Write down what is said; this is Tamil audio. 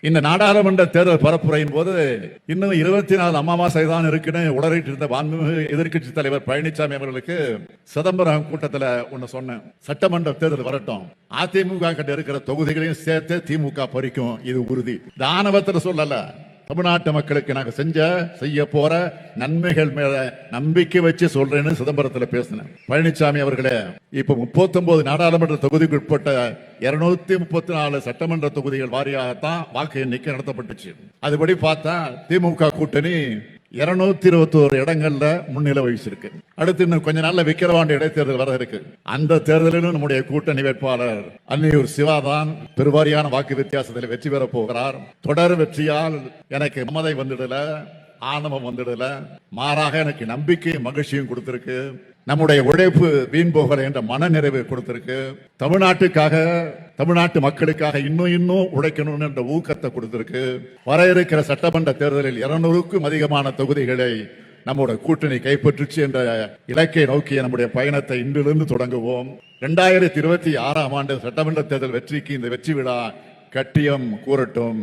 இந்த நாடாளுமன்ற தேர்தல் பரப்புரையின் போது இன்னும் 24 அமாவாசை தான் இருக்குன்னு உளறிட்டு இருந்த மாண்புமிகு எதிர்க்கட்சி தலைவர் பழனிசாமி அவர்களுக்கு சிதம்பரம் கூட்டத்தில் ஒன்னு சொன்னேன். சட்டமன்ற தேர்தல் வரட்டும், அதிமுக கிட்ட இருக்கிற தொகுதிகளையும் சேர்த்து திமுக பறிக்கும், இது உறுதி. தானவத்தில் சொல்லல, தமிழ்நாட்டு மக்களுக்கு நாங்க செய்ய போற நன்மைகள் மேல நம்பிக்கை வச்சு சொல்றேன்னு சிதம்பரத்தில் பேசினேன். பழனிசாமி அவர்களே, இப்ப 39 நாடாளுமன்ற தொகுதிக்கு உட்பட்ட 234 சட்டமன்ற தொகுதிகள் வாரியாகத்தான் வாக்கு எண்ணிக்கை நடத்தப்பட்டுச்சு. அதுபடி பார்த்தா திமுக கூட்டணி 221 இடங்கள்ல முன்னிலை வகிச்சிருக்கு. அடுத்து இன்னும் கொஞ்ச நாள்ல விக்கிரவாண்டி இடைத்தேர்தல் வர இருக்கு. அந்த தேர்தலிலும் நம்முடைய கூட்டணி வேட்பாளர் அன்னியூர் சிவாதான் பெருவாரியான வாக்கு வித்தியாசத்தில் வெற்றி பெற போகிறார். தொடர் வெற்றியால் எனக்கு மமதை வந்துடல, ஆணவம் வந்துடல, மாறாக எனக்கு நம்பிக்கையும் மகிழ்ச்சியும் கொடுத்திருக்கு. நம்முடைய உழைப்பு வீண் போகல என்ற மன நிறைவு கொடுத்திருக்கு. தமிழ்நாட்டுக்காக, தமிழ்நாட்டு மக்களுக்காக இன்னும் உழைக்கணும் என்ற ஊக்கத்தை கொடுத்திருக்கு. வர இருக்கிற சட்டமன்ற தேர்தலில் 200க்கும் அதிகமான தொகுதிகளை நம்முடைய கூட்டணி கைப்பற்றுச்சு என்ற இலக்கை நோக்கிய நம்முடைய பயணத்தை இன்றிலிருந்து தொடங்குவோம். 2026ஆம் ஆண்டு சட்டமன்ற தேர்தல் வெற்றிக்கு இந்த வெற்றி விழா கட்டியம் கூறட்டும்.